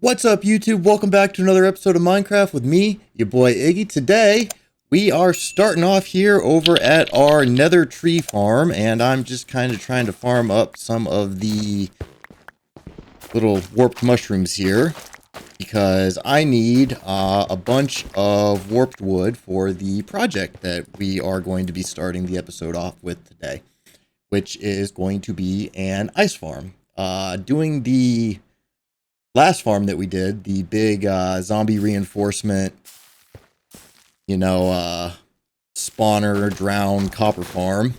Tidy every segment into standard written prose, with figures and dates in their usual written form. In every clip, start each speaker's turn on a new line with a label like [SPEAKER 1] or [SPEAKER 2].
[SPEAKER 1] What's up, YouTube? Welcome back to another episode of Minecraft with me, your boy Iggy. Today, we are starting off here over at our nether tree farm, and I'm just kind of trying to farm up some of the little warped mushrooms here because I need a bunch of warped wood for the project that we are going to be starting the episode off with today, which is going to be an ice farm. Doing the last farm that we did, the big zombie reinforcement, spawner drown copper farm,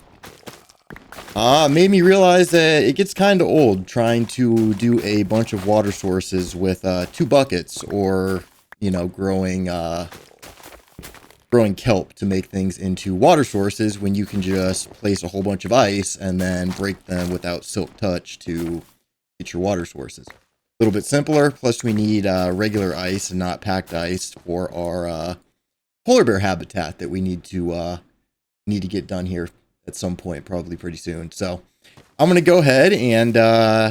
[SPEAKER 1] made me realize that it gets kind of old trying to do a bunch of water sources with 2 buckets or, growing kelp to make things into water sources when you can just place a whole bunch of ice and then break them without silk touch to get your water sources. A little bit simpler, plus we need regular ice and not packed ice for our polar bear habitat that we need to get done here at some point, probably pretty soon. So I'm gonna go ahead and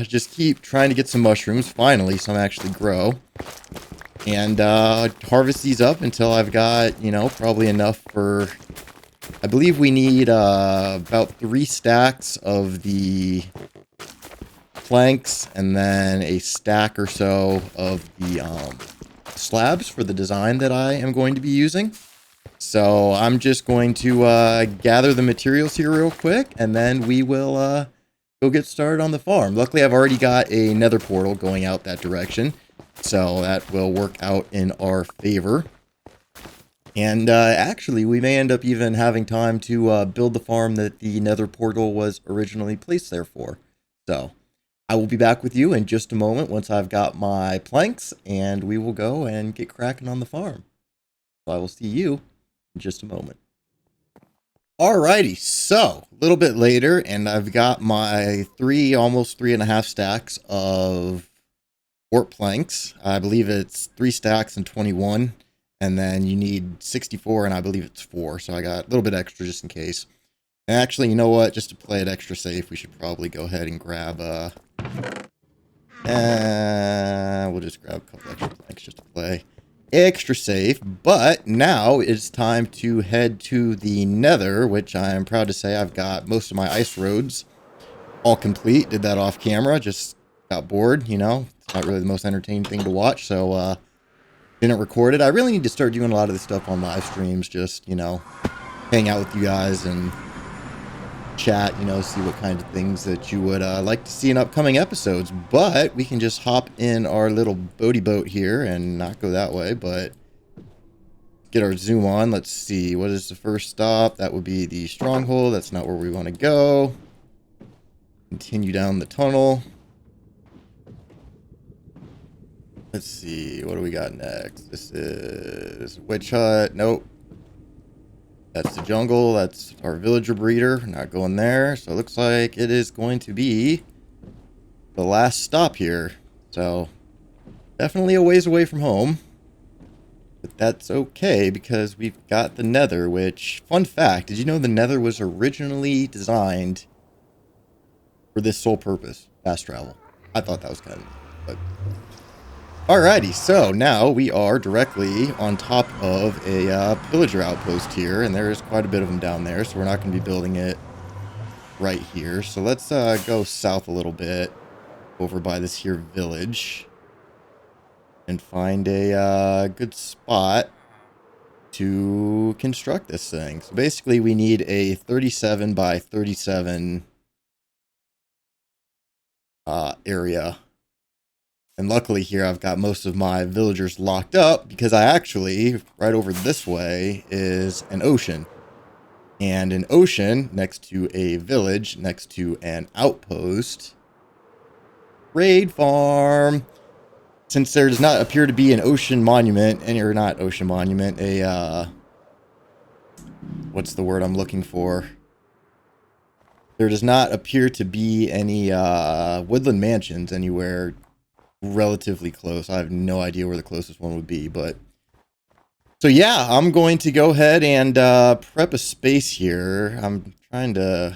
[SPEAKER 1] just keep trying to get some mushrooms. Finally, some actually grow, and harvest these up until I've got probably enough for. I believe we need about 3 stacks of the planks and then a stack or so of the slabs for the design that I am going to be using. So I'm just going to gather the materials here real quick, and then we will go get started on the farm. Luckily, I've already got a nether portal going out that direction, so that will work out in our favor. And actually, we may end up even having time to build the farm that the nether portal was originally placed there for. So I will be back with you in just a moment once I've got my planks, and we will go and get cracking on the farm. So I will see you in just a moment. Alrighty, so a little bit later, and I've got my almost 3.5 stacks of warp planks. I believe it's 3 stacks and 21, and then you need 64, and I believe it's 4, so I got a little bit extra just in case. And actually, you know what? Just to play it extra safe, we should probably go ahead and grab we'll just grab a couple extra planks just to play extra safe. But now it's time to head to the nether, which I am proud to say I've got most of my ice roads all complete. Did that off camera, just got bored, It's not really the most entertaining thing to watch, so didn't record it. I really need to start doing a lot of this stuff on live streams, just, hang out with you guys and chat, see what kind of things that you would like to see in upcoming episodes. But we can just hop in our little boaty boat here and not go that way, but get our zoom on. Let's see, what is the first stop? That would be the stronghold. That's not where we want to go. Continue down the tunnel. Let's see, what do we got next? This is witch hut. Nope. That's the jungle. That's our villager breeder. Not going there. So it looks like it is going to be the last stop here. So definitely a ways away from home. But that's okay because we've got the nether, which, fun fact, did you know the nether was originally designed for this sole purpose? Fast travel. I thought that was kind of neat, but alrighty, so now we are directly on top of a pillager outpost here, and there's quite a bit of them down there, so we're not going to be building it right here. So let's go south a little bit over by this here village and find a good spot to construct this thing. So basically we need a 37 by 37 area. And luckily here I've got most of my villagers locked up because I actually, right over this way, is an ocean. And an ocean next to a village, next to an outpost. Raid farm. Since there does not appear to be an ocean monument, or not ocean monument, what's the word I'm looking for? There does not appear to be any woodland mansions anywhere relatively close. I have no idea where the closest one would be, but so yeah, I'm going to go ahead and prep a space here. I'm trying to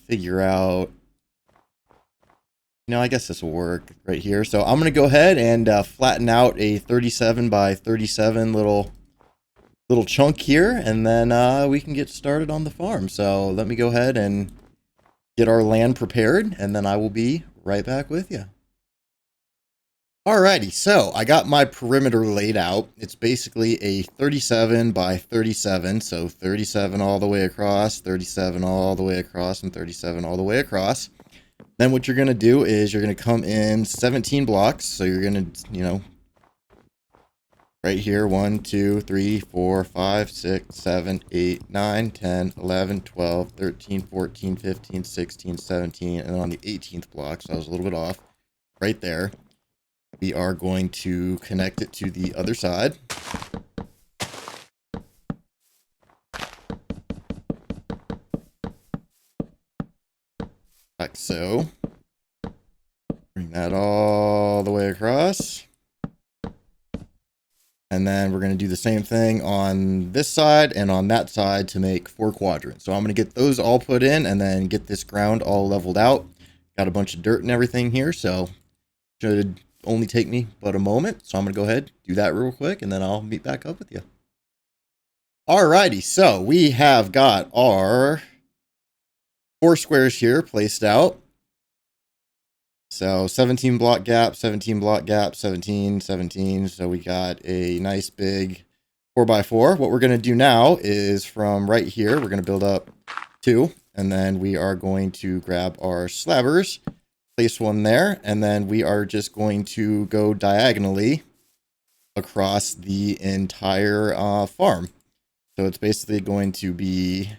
[SPEAKER 1] figure out I guess this will work right here. So I'm going to go ahead and flatten out a 37 by 37 little chunk here, and then we can get started on the farm. So let me go ahead and get our land prepared, and then I will be right back with you. Alrighty, so I got my perimeter laid out. It's basically a 37 by 37, so 37 all the way across, 37 all the way across, and 37 all the way across. Then what you're going to do is you're going to come in 17 blocks, so you're going to, right here, 1, 2, 3, 4, 5, 6, 7, 8, 9, 10, 11, 12, 13, 14, 15, 16, 17, and then on the 18th block, so I was a little bit off, right there, we are going to connect it to the other side. Like so. Bring that all the way across. And then we're going to do the same thing on this side and on that side to make 4 quadrants. So I'm going to get those all put in and then get this ground all leveled out. Got a bunch of dirt and everything here, so should only take me but a moment. So I'm going to go ahead, do that real quick, and then I'll meet back up with you. Alrighty, so we have got our 4 squares here placed out. So 17 block gap, 17 block gap, 17, 17. So we got a nice big 4x4. What we're going to do now is from right here, we're going to build up 2. And then we are going to grab our slabbers, place one there. And then we are just going to go diagonally across the entire farm. So it's basically going to be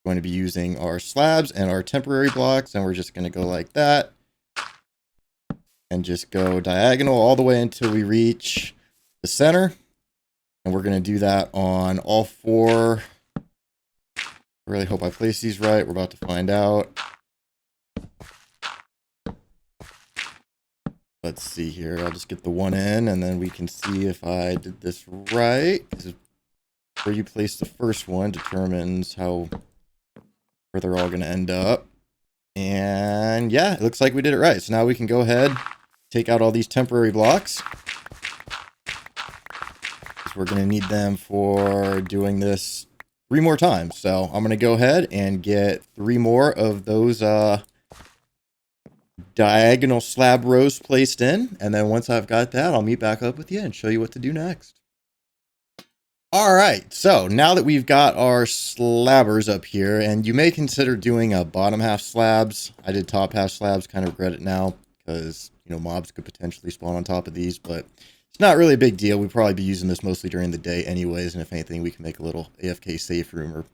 [SPEAKER 1] using our slabs and our temporary blocks. And we're just going to go like that. And just go diagonal all the way until we reach the center. And we're going to do that on all 4. I really hope I place these right. We're about to find out. Let's see here. I'll just get the one in, and then we can see if I did this right. Where you place the first one determines where they're all going to end up. And yeah, it looks like we did it right. So now we can go ahead, take out all these temporary blocks. We're going to need them for doing this 3 more times. So I'm going to go ahead and get 3 more of those diagonal slab rows placed in. And then once I've got that, I'll meet back up with you and show you what to do next. All right, so now that we've got our slabbers up here, and you may consider doing a bottom half slabs. I did top half slabs, kind of regret it now because, mobs could potentially spawn on top of these, but it's not really a big deal. We'd probably be using this mostly during the day anyways, and if anything, we can make a little AFK safe room or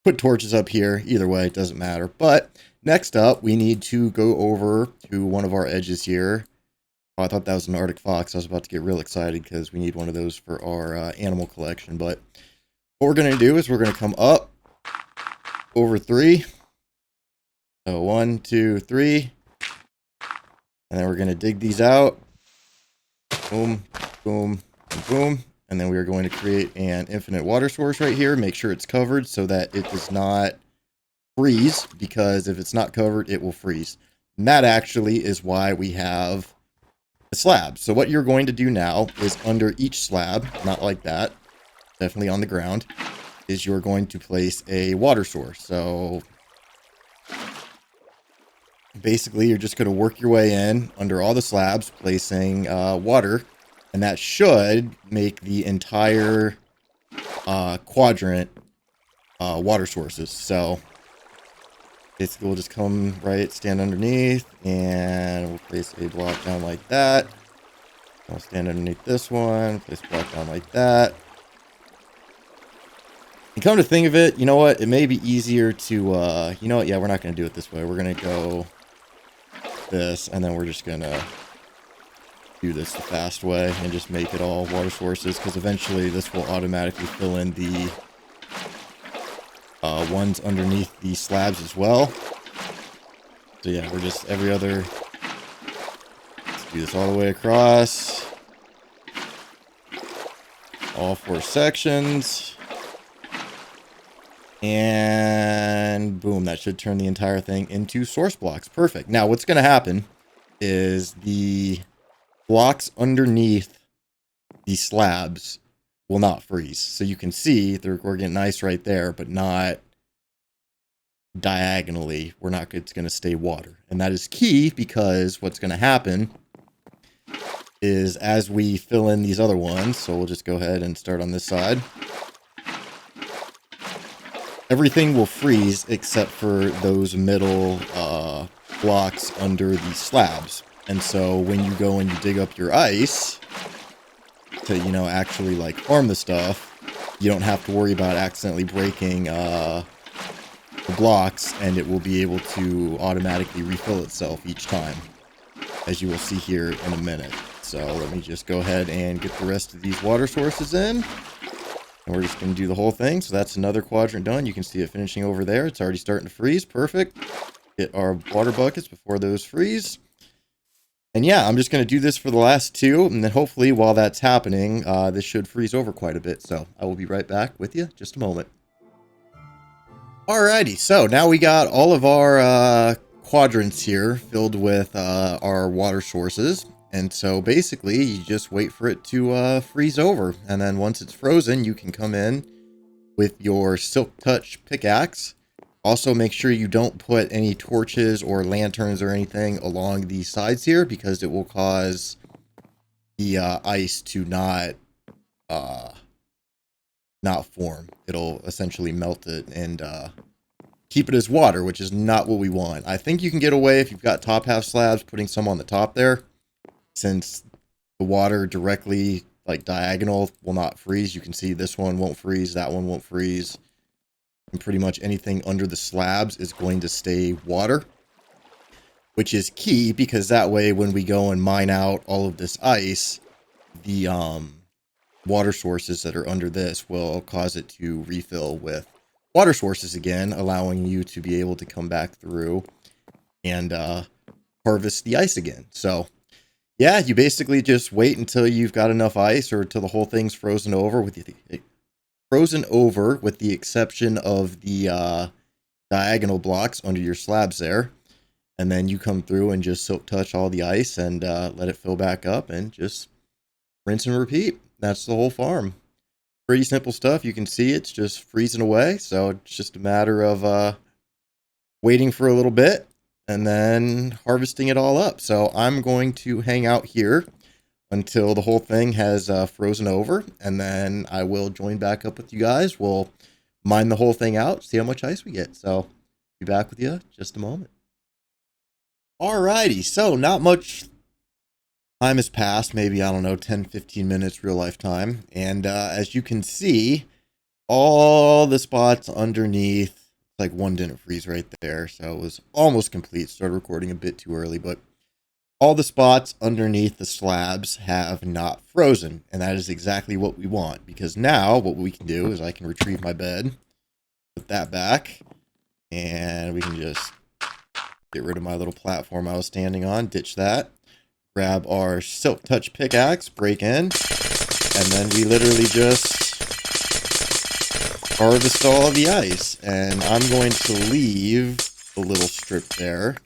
[SPEAKER 1] put torches up here. Either way, it doesn't matter. But next up, we need to go over to one of our edges here. Oh, I thought that was an Arctic fox. I was about to get real excited because we need one of those for our animal collection. But what we're going to do is we're going to come up over 3. So 1, 2, 3. And then we're going to dig these out. Boom, boom, and boom. And then we are going to create an infinite water source right here. Make sure it's covered so that it does not freeze, because if it's not covered, it will freeze. And that actually is why we have the slab. So what you're going to do now is under each slab, not like that, definitely on the ground, is you're going to place a water source. So basically, you're just going to work your way in under all the slabs, placing water, and that should make the entire quadrant water sources. So basically, we'll just come right, stand underneath, and we'll place a block down like that. I'll stand underneath this one, place a block down like that. And come to think of it, you know what? It may be easier to, you know what? Yeah, we're not going to do it this way. We're going to go this, and then we're just going to do this the fast way and just make it all water sources, because eventually this will automatically fill in the ones underneath the slabs as well. So yeah, we're just every other, let's do this all the way across, all 4 sections, and boom, that should turn the entire thing into source blocks. Perfect. Now what's going to happen is the blocks underneath the slabs will not freeze. So you can see we're getting ice right there, but not diagonally. It's going to stay water. And that is key because what's going to happen is as we fill in these other ones, so we'll just go ahead and start on this side. Everything will freeze except for those middle blocks under the slabs. And so when you go and you dig up your ice to, actually like farm the stuff, you don't have to worry about accidentally breaking the blocks, and it will be able to automatically refill itself each time, as you will see here in a minute. So let me just go ahead and get the rest of these water sources in. And we're just going to do the whole thing. So that's another quadrant done. You can see it finishing over there. It's already starting to freeze. Perfect. Get our water buckets before those freeze. And yeah, I'm just going to do this for the last two. And then hopefully while that's happening, this should freeze over quite a bit. So I will be right back with you in just a moment. Alrighty, so now we got all of our quadrants here filled with our water sources. And so basically, you just wait for it to freeze over. And then once it's frozen, you can come in with your Silk Touch pickaxe. Also, make sure you don't put any torches or lanterns or anything along the sides here, because it will cause the ice to not form. It'll essentially melt it and keep it as water, which is not what we want. I think you can get away if you've got top half slabs, putting some on the top there, since the water directly, like diagonal, will not freeze. You can see this one won't freeze, that one won't freeze, and pretty much anything under the slabs is going to stay water, which is key, because that way when we go and mine out all of this ice, the water sources that are under this will cause it to refill with water sources again, allowing you to be able to come back through and harvest the ice again. So yeah, you basically just wait until you've got enough ice, or until the whole thing's frozen over, with the exception of the diagonal blocks under your slabs there. And then you come through and just Silk Touch all the ice and let it fill back up, and just rinse and repeat. That's the whole farm. Pretty simple stuff. You can see it's just freezing away. So it's just a matter of waiting for a little bit and then harvesting it all up. So I'm going to hang out here until the whole thing has frozen over, and then I will join back up with you guys. We'll mine the whole thing out, see how much ice we get. So be back with you in just a moment. Alrighty, so not much time has passed, maybe, I don't know, 10-15 minutes real life time. And as you can see, all the spots underneath, like one didn't freeze right there, so it was almost complete. Started recording a bit too early, but all the spots underneath the slabs have not frozen, and that is exactly what we want, because now what we can do is I can retrieve my bed, put that back, and we can just get rid of my little platform I was standing on, ditch that, grab our Silk Touch pickaxe, break in, and then we literally just harvest all the ice. And I'm going to leave the little strip there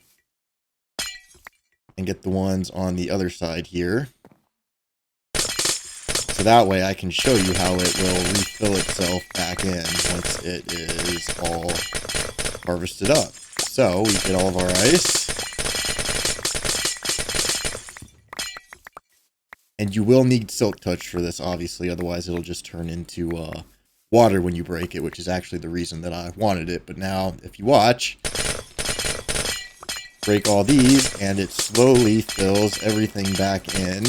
[SPEAKER 1] and get the ones on the other side here, so that way I can show you how it will refill itself back in once it is all harvested up. So we get all of our ice, and you will need Silk Touch for this, obviously, otherwise it'll just turn into water when you break it, which is actually the reason that I wanted it. But now, if you watch, break all these, and it slowly fills everything back in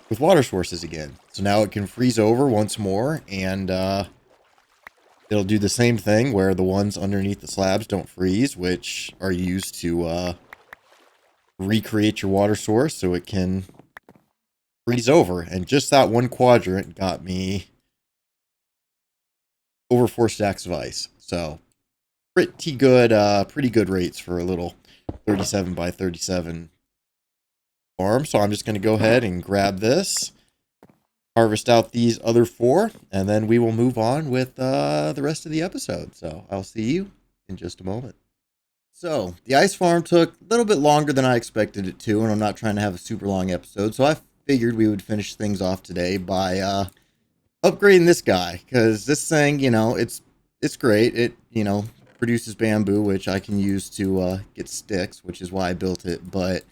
[SPEAKER 1] with water sources again. So now it can freeze over once more, and it'll do the same thing where the ones underneath the slabs don't freeze, which are used to recreate your water source so it can freeze over. And just that one quadrant got me over 4 stacks of ice. So pretty good rates for a little 37 by 37 farm. So I'm just going to go ahead and grab this, harvest out these other 4, and then we will move on with the rest of the episode. So I'll see you in just a moment. So, the ice farm took a little bit longer than I expected it to, and I'm not trying to have a super long episode, so I figured we would finish things off today by upgrading this guy, because this thing, it's great. It, produces bamboo, which I can use to get sticks, which is why I built it, but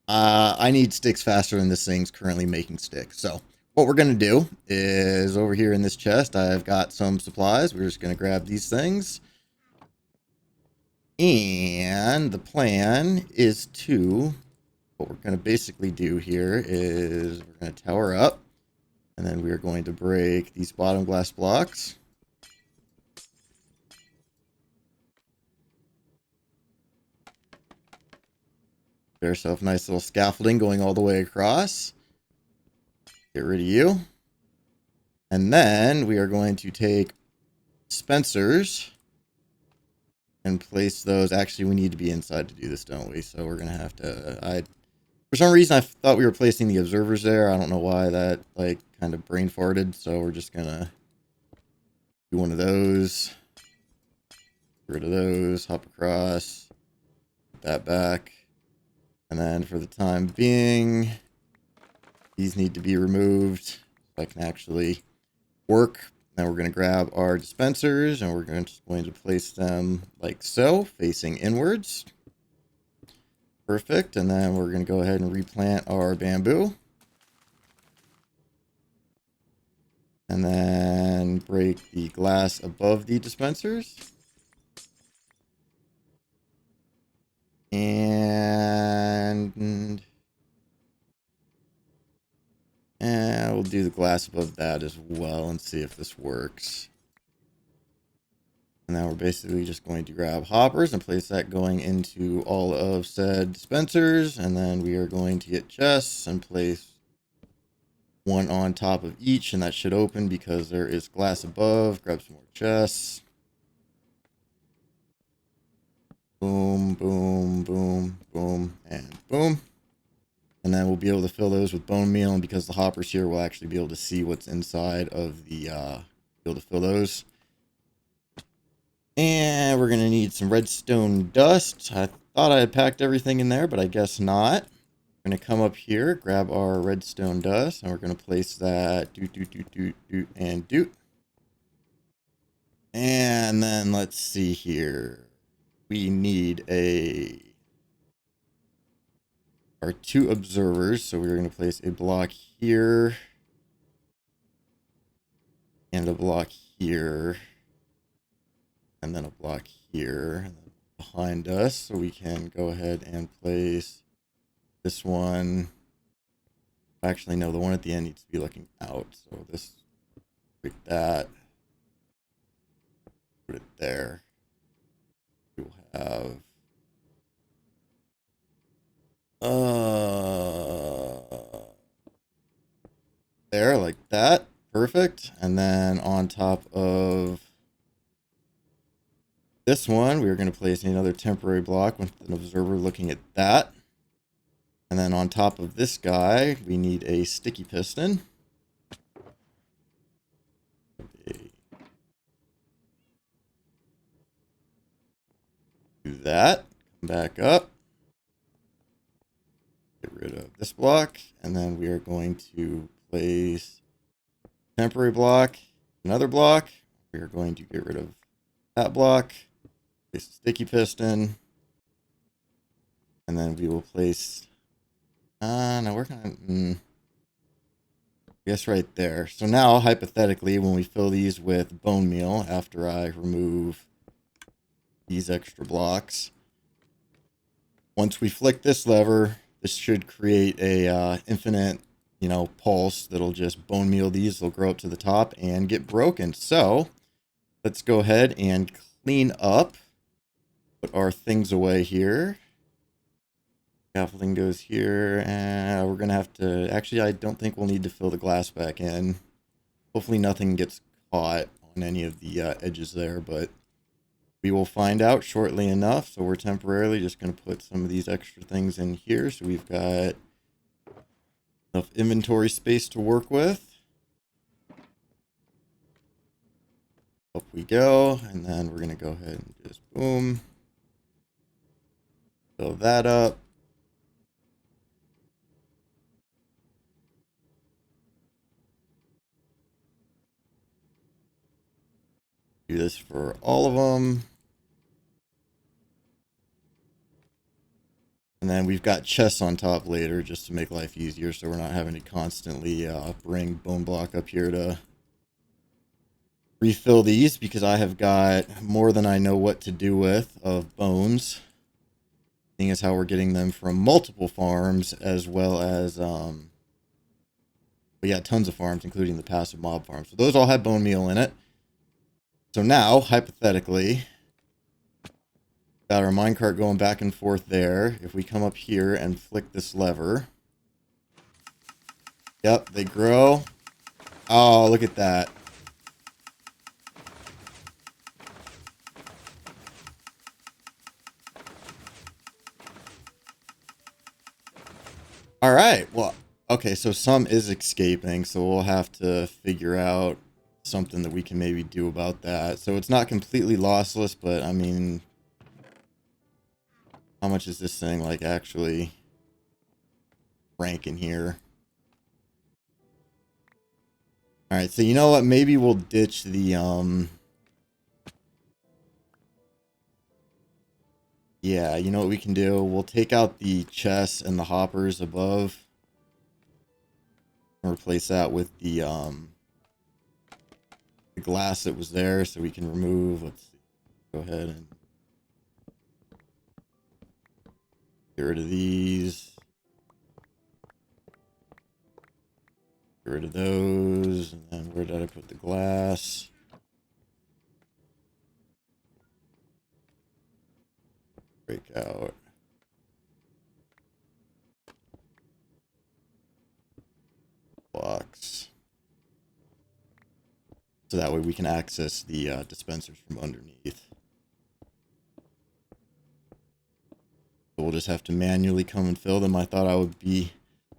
[SPEAKER 1] I need sticks faster than this thing's currently making sticks. So, what we're going to do is over here in this chest, I've got some supplies. We're just going to grab these things. And the plan is what we're going to basically do here is we're going to tower up, and then we're going to break these bottom glass blocks. Get ourselves a nice little scaffolding going all the way across. Get rid of you. And then we are going to take dispensers and place those. Actually, we need to be inside to do this, don't we? So we're going to have to... For some reason, I thought we were placing the observers there. I don't know why that, kind of brain farted. So we're just going to do one of those. Get rid of those. Hop across. Put that back. And then for the time being, these need to be removed so I can actually work. Now we're going to grab our dispensers and we're going to place them like so, facing inwards. Perfect. And then we're going to go ahead and replant our bamboo. And then break the glass above the dispensers. And we'll do the glass above that as well and see if this works. And now we're basically just going to grab hoppers and place that going into all of said dispensers. And then we are going to get chests and place one on top of each. And that should open because there is glass above. Grab some more chests. Boom, boom, boom, boom, and boom. And then we'll be able to fill those with bone meal. And because the hopper's here, we'll actually be able to see what's inside of the, be able to fill those. And we're going to need some redstone dust. I thought I had packed everything in there, but I guess not. We're going to come up here, grab our redstone dust, and we're going to place that and doot. And then let's see here. We need our 2 observers. So we're going to place a block here and a block here. And then a block here behind us, so we can go ahead and place this one. Actually, no, the one at the end needs to be looking out. So this, break that, put it there. We'll have there, like that, perfect. And then on top of this one, we're going to place another temporary block with an observer looking at that. And then on top of this guy, we need a sticky piston. Do that. Come back up. Get rid of this block. And then we are going to place temporary block, another block. We are going to get rid of that block. Place a sticky piston. And then we will place... no, we're gonna... I guess right there. So now, hypothetically, when we fill these with bone meal, after I remove these extra blocks, once we flick this lever, this should create a infinite, pulse that'll just bone meal these. They'll grow up to the top and get broken. So let's go ahead and clean up. Put our things away here. Scaffolding goes here, and we're going to have to... Actually, I don't think we'll need to fill the glass back in. Hopefully nothing gets caught on any of the edges there, but we will find out shortly enough. So we're temporarily just going to put some of these extra things in here so we've got enough inventory space to work with. Up we go, and then we're going to go ahead and just boom. Fill that up. Do this for all of them. And then we've got chests on top later just to make life easier so we're not having to constantly bring bone block up here to refill these, because I have got more than I know what to do with of bones. Seeing as how we're getting them from multiple farms, as well as we got tons of farms, including the passive mob farm. So those all have bone meal in it. So now, hypothetically, got our minecart going back and forth there. If we come up here and flick this lever. Yep, they grow. Oh, look at that. All right, well, okay, so some is escaping, so we'll have to figure out something that we can maybe do about that. So it's not completely lossless, but I mean, how much is this thing like actually ranking here? All right, so you know what? Maybe we'll ditch the yeah, you know what we can do? We'll take out the chests and the hoppers above and replace that with the glass that was there, so we can remove. Let's see. Go ahead and get rid of these. Get rid of those. And then where did I put the glass? Break out. Blocks. So that way we can access the dispensers from underneath. So we'll just have to manually come and fill them. I thought I would be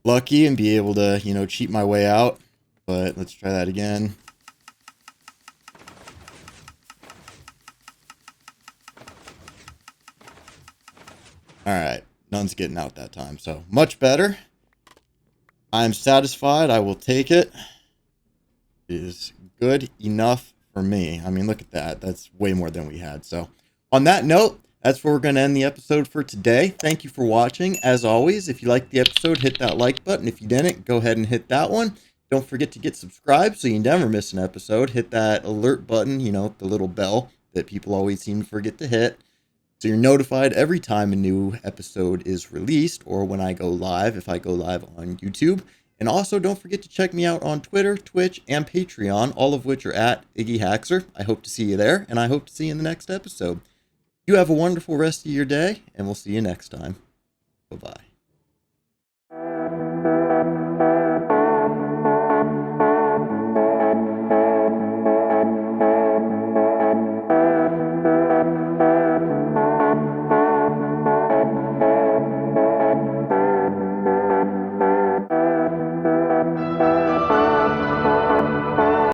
[SPEAKER 1] lucky and be able to, you know, cheat my way out. But let's try that again. Alright, none's getting out that time, so much better. I'm satisfied. I will take it. It is good enough for me. I mean, look at that. That's way more than we had. So on that note, that's where we're going to end the episode for today. Thank you for watching. As always, if you liked the episode, hit that like button. If you didn't, go ahead and hit that one. Don't forget to get subscribed so you never miss an episode. Hit that alert button, you know, the little bell that people always seem to forget to hit, so you're notified every time a new episode is released, or when I go live, if I go live on YouTube. And also, don't forget to check me out on Twitter, Twitch, and Patreon, all of which are at Iggy Haxer. I hope to see you there, and I hope to see you in the next episode. You have a wonderful rest of your day, and we'll see you next time. Bye-bye.